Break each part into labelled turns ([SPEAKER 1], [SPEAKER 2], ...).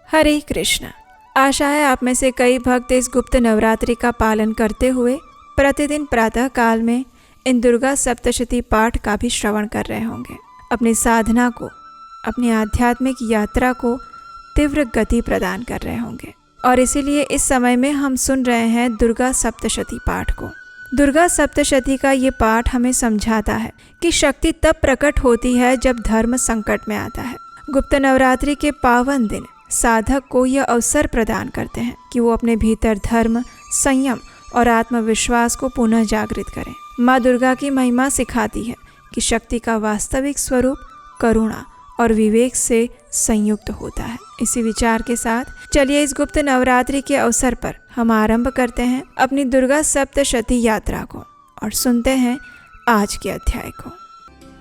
[SPEAKER 1] हरे कृष्णा। आशा है आप में से कई भक्त इस गुप्त नवरात्रि का पालन करते हुए प्रतिदिन प्रातः काल में इन दुर्गा सप्तशती पाठ का भी श्रवण कर रहे होंगे। अपनी साधना को, अपनी आध्यात्मिक यात्रा को तीव्र गति प्रदान कर रहे होंगे और इसीलिए इस समय में हम सुन रहे हैं दुर्गा सप्तशती पाठ को। दुर्गा सप्तशती का ये पाठ हमें समझाता है कि शक्ति तब प्रकट होती है जब धर्म संकट में आता है। गुप्त नवरात्रि के पावन दिन साधक को यह अवसर प्रदान करते हैं कि वो अपने भीतर धर्म, संयम और आत्मविश्वास को पुनः जागृत करें। माँ दुर्गा की महिमा सिखाती है कि शक्ति का वास्तविक स्वरूप करुणा और विवेक से संयुक्त होता है। इसी विचार के साथ चलिए इस गुप्त नवरात्रि के अवसर पर हम आरंभ करते हैं अपनी दुर्गा सप्तशती यात्रा को और सुनते हैं आज के अध्याय को।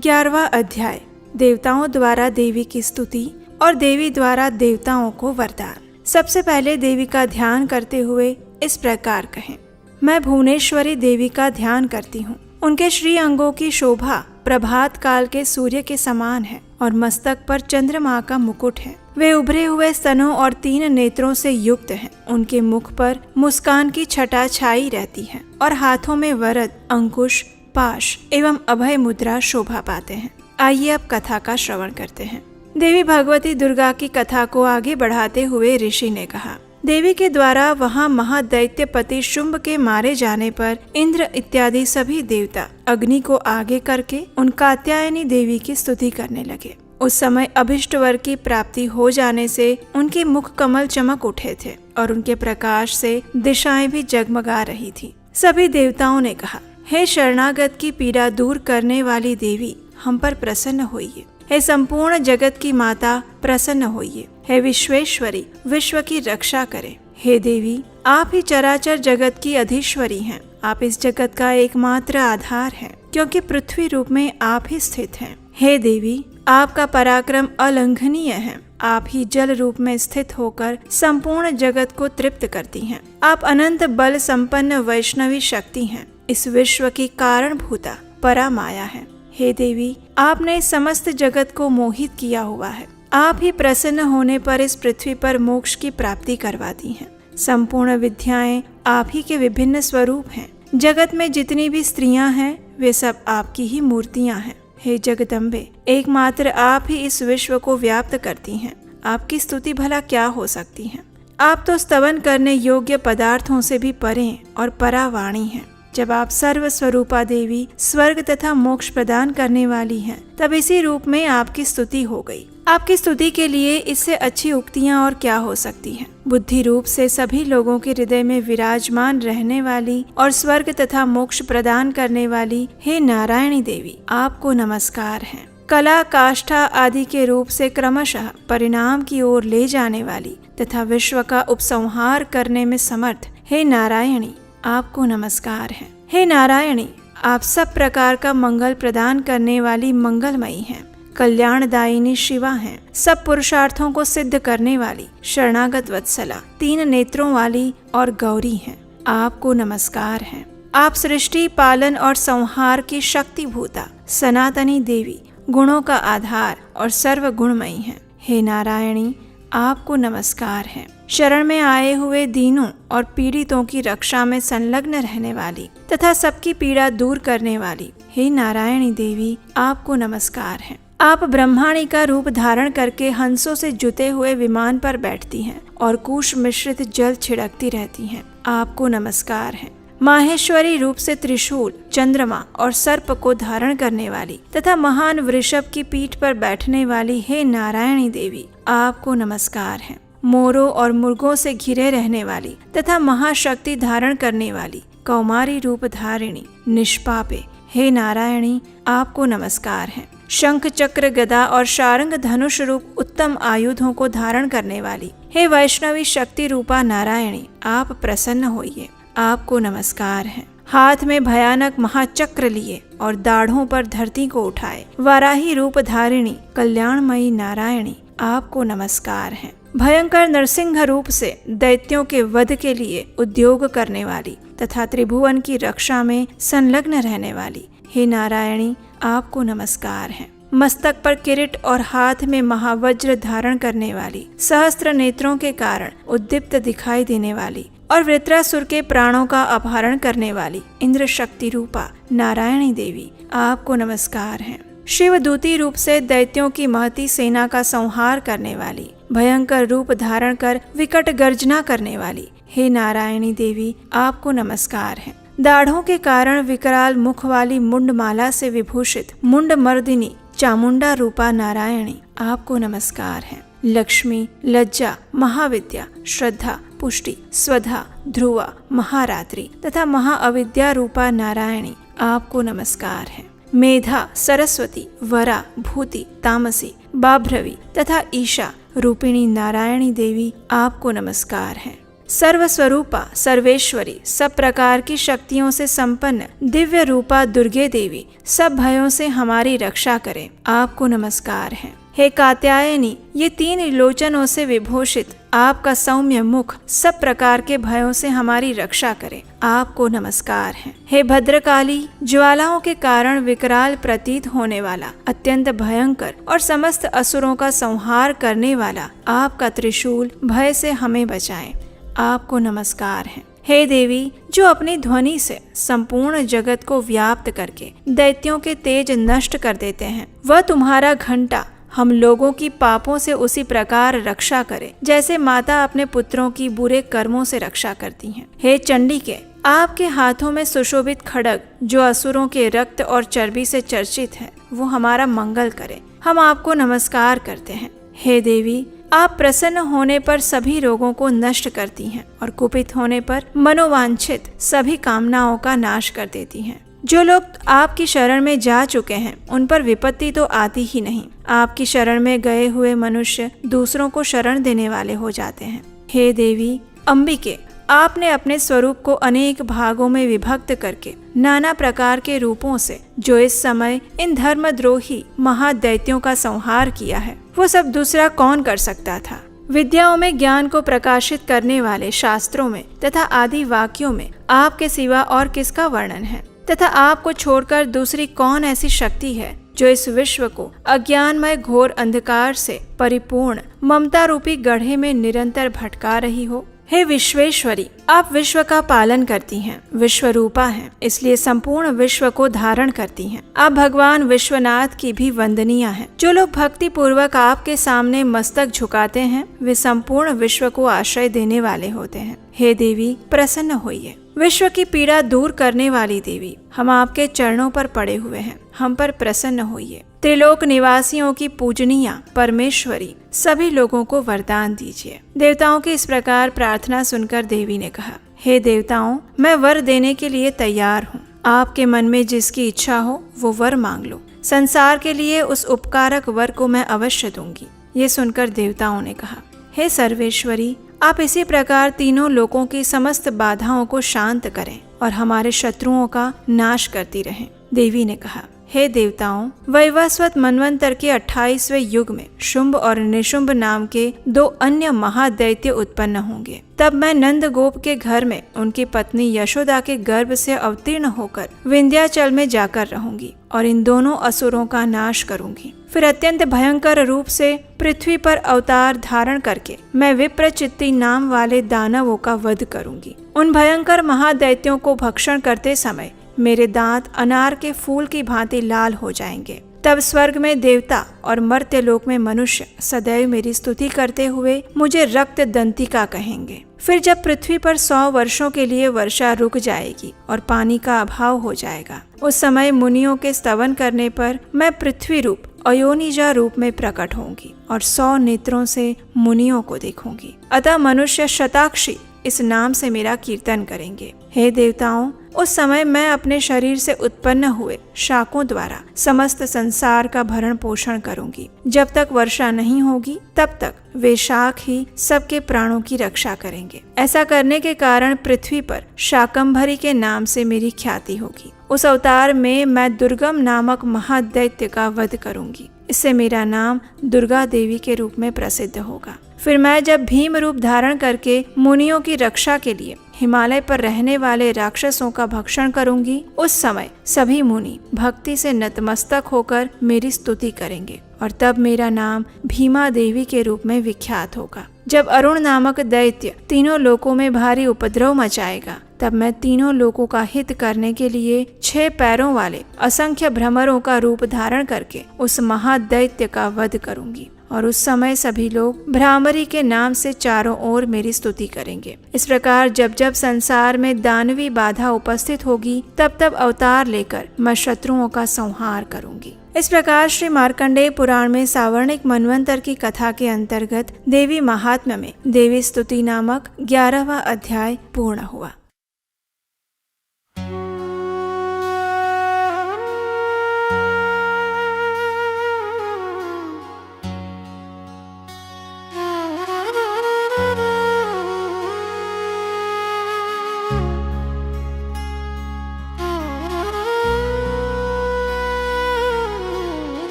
[SPEAKER 1] 11वां अध्याय, देवताओं द्वारा देवी की स्तुति और देवी द्वारा देवताओं को वरदान। सबसे पहले देवी का ध्यान करते हुए इस प्रकार कहें, मैं भुवनेश्वरी देवी का ध्यान करती हूँ। उनके श्री अंगों की शोभा प्रभात काल के सूर्य के समान है और मस्तक पर चंद्रमा का मुकुट है। वे उभरे हुए स्तनों और 3 नेत्रों से युक्त हैं। उनके मुख पर मुस्कान की छटा छाई रहती है और हाथों में वरद, अंकुश, पाश एवं अभय मुद्रा शोभा पाते हैं। आइए अब कथा का श्रवण करते हैं। देवी भगवती दुर्गा की कथा को आगे बढ़ाते हुए ऋषि ने कहा, देवी के द्वारा वहाँ महादैत्यपति शुंभ के मारे जाने पर इंद्र इत्यादि सभी देवता अग्नि को आगे करके उन कात्यायनी देवी की स्तुति करने लगे। उस समय अभिष्ट वर की प्राप्ति हो जाने से उनके मुख कमल चमक उठे थे और उनके प्रकाश से दिशाएं भी जगमगा रही थी। सभी देवताओं ने कहा, हे शरणागत की पीड़ा दूर करने वाली देवी, हम पर प्रसन्न होइए। हे संपूर्ण जगत की माता, प्रसन्न होइए। हे विश्वेश्वरी, विश्व की रक्षा करे। हे देवी, आप ही चराचर जगत की अधीश्वरी हैं। आप इस जगत का एकमात्र आधार हैं, क्योंकि पृथ्वी रूप में आप ही स्थित हैं। हे देवी, आपका पराक्रम अलंघनीय है। आप ही जल रूप में स्थित होकर संपूर्ण जगत को तृप्त करती हैं। आप अनंत बल संपन्न वैष्णवी शक्ति हैं। इस विश्व की कारणभूता परा माया है। हे देवी, आपने समस्त जगत को मोहित किया हुआ है। आप ही प्रसन्न होने पर इस पृथ्वी पर मोक्ष की प्राप्ति करवाती हैं। संपूर्ण विद्याएं आप ही के विभिन्न स्वरूप हैं। जगत में जितनी भी स्त्रियां हैं वे सब आपकी ही मूर्तियां हैं। हे जगदम्बे, एकमात्र आप ही इस विश्व को व्याप्त करती हैं। आपकी स्तुति भला क्या हो सकती है। आप तो स्तवन करने योग्य पदार्थों से भी परे और परावाणी हैं। जब आप सर्व स्वरूपा देवी स्वर्ग तथा मोक्ष प्रदान करने वाली हैं, तब इसी रूप में आपकी स्तुति हो गई। आपकी स्तुति के लिए इससे अच्छी उक्तियां और क्या हो सकती हैं। बुद्धि रूप से सभी लोगों के हृदय में विराजमान रहने वाली और स्वर्ग तथा मोक्ष प्रदान करने वाली हे नारायणी देवी, आपको नमस्कार है। कला, काष्ठा आदि के रूप से क्रमशः परिणाम की ओर ले जाने वाली तथा विश्व का उपसंहार करने में समर्थ हे नारायणी, आपको नमस्कार है। हे नारायणी, आप सब प्रकार का मंगल प्रदान करने वाली मंगलमयी हैं। कल्याणदायिनी शिवा हैं। सब पुरुषार्थों को सिद्ध करने वाली शरणागत वत्सला, 3 नेत्रों वाली और गौरी हैं। आपको नमस्कार है। आप सृष्टि, पालन और संहार की शक्तिभूता सनातनी देवी, गुणों का आधार और सर्व गुणमयी हैं। हे नारायणी, आपको नमस्कार है। शरण में आए हुए दीनों और पीड़ितों की रक्षा में संलग्न रहने वाली तथा सबकी पीड़ा दूर करने वाली हे नारायणी देवी, आपको नमस्कार है। आप ब्रह्माणी का रूप धारण करके हंसों से जुते हुए विमान पर बैठती हैं और कुश मिश्रित जल छिड़कती रहती हैं। आपको नमस्कार है। माहेश्वरी रूप से त्रिशूल, चंद्रमा और सर्प को धारण करने वाली तथा महान वृषभ की पीठ पर बैठने वाली हे नारायणी देवी, आपको नमस्कार है। मोरों और मुर्गों से घिरे रहने वाली तथा महाशक्ति धारण करने वाली कौमारी रूप धारिणी निष्पापे हे नारायणी, आपको नमस्कार है। शंख, चक्र, गदा और शारंग धनुष रूप उत्तम आयुधों को धारण करने वाली हे वैष्णवी शक्ति रूपा नारायणी, आप प्रसन्न होइए। आपको नमस्कार है। हाथ में भयानक महाचक्र लिए और दाढ़ों पर धरती को उठाए वाराही रूप धारिणी कल्याणमयी नारायणी, आपको नमस्कार है। भयंकर नरसिंह रूप से दैत्यों के वध के लिए उद्योग करने वाली तथा त्रिभुवन की रक्षा में संलग्न रहने वाली हे नारायणी, आपको नमस्कार है। मस्तक पर किरीट और हाथ में महावज्र धारण करने वाली, सहस्त्र नेत्रों के कारण उद्दीप्त दिखाई देने वाली और वृत्रासुर के प्राणों का अपहरण करने वाली इंद्र शक्ति रूपा नारायणी देवी, आपको नमस्कार है। शिवदूती रूप से दैत्यों की महती सेना का संहार करने वाली, भयंकर रूप धारण कर विकट गर्जना करने वाली, हे नारायणी देवी, आपको नमस्कार है। दाढ़ों के कारण विकराल मुख वाली मुंडमाला से विभूषित मुंड मर्दिनी चामुंडा रूपा नारायणी, आपको नमस्कार है। लक्ष्मी, लज्जा, महाविद्या, श्रद्धा, पुष्टि, स्वधा, ध्रुवा, महारात्रि तथा महाअविद्या रूपा नारायणी, आपको नमस्कार है। मेधा, सरस्वती, वरा, भूति, तामसी, बाभ्रवी तथा ईशा रूपिणी नारायणी देवी, आपको नमस्कार है। सर्वस्वरूपा, सर्वेश्वरी, सब प्रकार की शक्तियों से संपन्न दिव्य रूपा दुर्गे देवी, सब भयों से हमारी रक्षा करे, आपको नमस्कार है। हे कात्यायनी, ये 3 लोचनों से विभूषित आपका सौम्य मुख सब प्रकार के भयों से हमारी रक्षा करे, आपको नमस्कार है। हे भद्रकाली, ज्वालाओं के कारण विकराल प्रतीत होने वाला, अत्यंत भयंकर और समस्त असुरों का संहार करने वाला आपका त्रिशूल भय से हमें बचाए, आपको नमस्कार है। हे देवी, जो अपनी ध्वनि से संपूर्ण जगत को व्याप्त करके दैत्यों के तेज नष्ट कर देते हैं, वह तुम्हारा घंटा हम लोगों की पापों से उसी प्रकार रक्षा करे जैसे माता अपने पुत्रों की बुरे कर्मों से रक्षा करती हैं। हे चंडिके, आपके हाथों में सुशोभित खड्ग जो असुरों के रक्त और चर्बी से चर्चित है, वो हमारा मंगल करे, हम आपको नमस्कार करते हैं। हे देवी, आप प्रसन्न होने पर सभी रोगों को नष्ट करती हैं और कुपित होने पर मनोवांछित सभी कामनाओं का नाश कर देती हैं। जो लोग आपकी शरण में जा चुके हैं उन पर विपत्ति तो आती ही नहीं। आपकी शरण में गए हुए मनुष्य दूसरों को शरण देने वाले हो जाते हैं। हे देवी अंबिके, आपने अपने स्वरूप को अनेक भागों में विभक्त करके नाना प्रकार के रूपों से जो इस समय इन धर्मद्रोही महादैत्यों का संहार किया है, वो सब दूसरा कौन कर सकता था। विद्याओं में ज्ञान को प्रकाशित करने वाले शास्त्रों में तथा आदि वाक्यों में आपके सिवा और किसका वर्णन है, तथा आपको छोड़कर दूसरी कौन ऐसी शक्ति है जो इस विश्व को अज्ञानमय घोर अंधकार से परिपूर्ण ममता रूपी गड्ढे में निरंतर भटका रही हो। हे विश्वेश्वरी, आप विश्व का पालन करती हैं, विश्व रूपा हैं, इसलिए संपूर्ण विश्व को धारण करती हैं। आप भगवान विश्वनाथ की भी वंदनीय हैं। जो लोग भक्ति पूर्वक आपके सामने मस्तक झुकाते हैं, वे संपूर्ण विश्व को आश्रय देने वाले होते हैं। हे देवी प्रसन्न होइए। विश्व की पीड़ा दूर करने वाली देवी, हम आपके चरणों पर पड़े हुए हैं, हम पर प्रसन्न होइए। त्रिलोक निवासियों की पूजनीय परमेश्वरी, सभी लोगों को वरदान दीजिए। देवताओं की इस प्रकार प्रार्थना सुनकर देवी ने कहा, हे देवताओं, मैं वर देने के लिए तैयार हूँ। आपके मन में जिसकी इच्छा हो वो वर मांग लो। संसार के लिए उस उपकारक वर को मैं अवश्य दूंगी। ये सुनकर देवताओं ने कहा, हे सर्वेश्वरी, आप इसी प्रकार तीनों लोकों की समस्त बाधाओं को शांत करें और हमारे शत्रुओं का नाश करती रहें। देवी ने कहा, हे देवताओं, वैवस्वत मनवंतर के 28वें युग में शुंभ और निशुंभ नाम के 2 अन्य महादैत्य उत्पन्न होंगे। तब मैं नंद गोप के घर में उनकी पत्नी यशोदा के गर्भ से अवतीर्ण होकर विंध्याचल में जाकर रहूंगी और इन दोनों असुरों का नाश करूंगी। फिर अत्यंत भयंकर रूप से पृथ्वी पर अवतार धारण करके मैं विप्रचित्ति नाम वाले दानवों का वध करूंगी। उन भयंकर महादैत्यों को भक्षण करते समय मेरे दांत अनार के फूल की भांति लाल हो जाएंगे। तब स्वर्ग में देवता और मर्त्य लोक में मनुष्य सदैव मेरी स्तुति करते हुए मुझे रक्त दंतिका कहेंगे। फिर जब पृथ्वी पर 100 वर्षों के लिए वर्षा रुक जाएगी और पानी का अभाव हो जाएगा, उस समय मुनियों के स्तवन करने पर मैं पृथ्वी रूप अयोनिजा रूप में प्रकट होंगी और 100 नेत्रों से मुनियों को देखूंगी। अतः मनुष्य शताक्षी इस नाम से मेरा कीर्तन करेंगे। हे देवताओं, उस समय मैं अपने शरीर से उत्पन्न हुए शाकों द्वारा समस्त संसार का भरण पोषण करूंगी। जब तक वर्षा नहीं होगी तब तक वे शाक ही सबके प्राणों की रक्षा करेंगे। ऐसा करने के कारण पृथ्वी पर शाकंभरी के नाम से मेरी ख्याति होगी। उस अवतार में मैं दुर्गम नामक महादैत्य का वध करूंगी। इससे मेरा नाम दुर्गा देवी के रूप में प्रसिद्ध होगा। फिर मैं जब भीम रूप धारण करके मुनियों की रक्षा के लिए हिमालय पर रहने वाले राक्षसों का भक्षण करूंगी, उस समय सभी मुनि भक्ति से नतमस्तक होकर मेरी स्तुति करेंगे और तब मेरा नाम भीमा देवी के रूप में विख्यात होगा। जब अरुण नामक दैत्य तीनों लोकों में भारी उपद्रव मचाएगा, तब मैं तीनों लोकों का हित करने के लिए 6 पैरों वाले असंख्य भ्रमरों का रूप धारण करके उस महादैत्य का वध करूंगी और उस समय सभी लोग भ्रामरी के नाम से चारों ओर मेरी स्तुति करेंगे। इस प्रकार जब जब संसार में दानवी बाधा उपस्थित होगी, तब तब अवतार लेकर मैं शत्रुओं का संहार करूंगी। इस प्रकार श्री मार्कंडेय पुराण में सावर्णिक मनवंतर की कथा के अंतर्गत देवी महात्म्य में देवी स्तुति नामक 11वां अध्याय पूर्ण हुआ।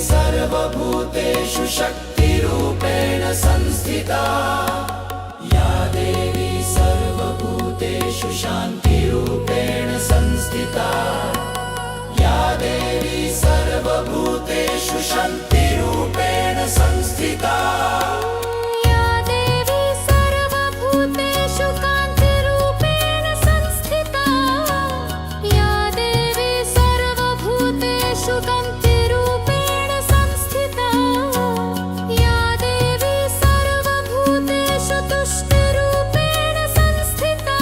[SPEAKER 2] सर्वभूतेषु शक्तिरूपेण संस्थिता या देवी सर्वभूतेषु शान्तिरूपेण संस्थिता या देवी सर्वभूतेषु शान्तिरूपेण संस्थिता
[SPEAKER 3] या देवी सर्वभूतेषु कान्तिरूपेण संस्थिता या देवी सर्वभूतेषु कान्तिरूपेण संस्थिता या देवी सर्वभूतेषु तुष्टिरूपेण संस्थिता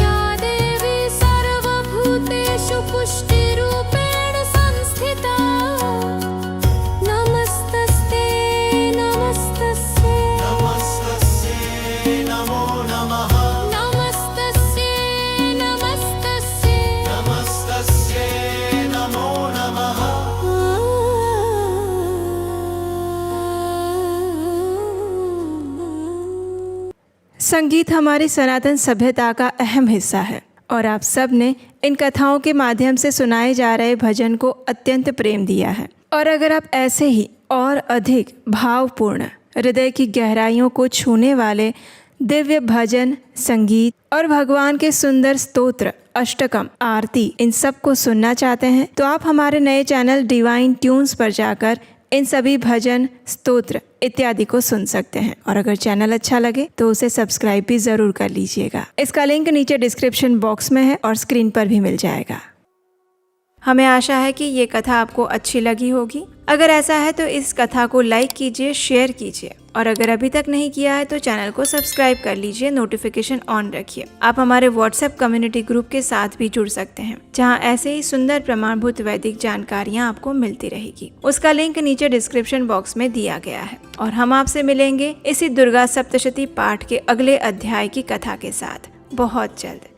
[SPEAKER 3] या देवी सर्वभूतेषु पुष्टिरूपेण संस्थिता नमस्तस्ते नमस्तस्ये
[SPEAKER 2] नमस्तस्यै नमो नमः
[SPEAKER 3] नमस्तस्ये नमस्तस्ये
[SPEAKER 2] नमस्तस्यै नमो नमः
[SPEAKER 1] संगीत हमारी सनातन सभ्यता का अहम हिस्सा है और आप सब ने इन कथाओं के माध्यम से सुनाए जा रहे भजन को अत्यंत प्रेम दिया है। और अगर आप ऐसे ही और अधिक भावपूर्ण, हृदय की गहराइयों को छूने वाले दिव्य भजन, संगीत और भगवान के सुंदर स्तोत्र, अष्टकम, आरती, इन सब को सुनना चाहते हैं तो आप हमारे नए चैनल डिवाइन ट्यून्स पर जाकर इन सभी भजन, स्तोत्र इत्यादि को सुन सकते हैं। और अगर चैनल अच्छा लगे तो उसे सब्सक्राइब भी ज़रूर कर लीजिएगा। इसका लिंक नीचे डिस्क्रिप्शन बॉक्स में है और स्क्रीन पर भी मिल जाएगा। हमें आशा है कि ये कथा आपको अच्छी लगी होगी। अगर ऐसा है तो इस कथा को लाइक कीजिए, शेयर कीजिए और अगर अभी तक नहीं किया है तो चैनल को सब्सक्राइब कर लीजिए, नोटिफिकेशन ऑन रखिए। आप हमारे व्हाट्सएप कम्युनिटी ग्रुप के साथ भी जुड़ सकते हैं जहां ऐसे ही सुंदर प्रमाणभूत वैदिक जानकारियां आपको मिलती रहेगी। उसका लिंक नीचे डिस्क्रिप्शन बॉक्स में दिया गया है। और हम आपसे मिलेंगे इसी दुर्गा सप्तशती पाठ के अगले अध्याय की कथा के साथ बहुत जल्द।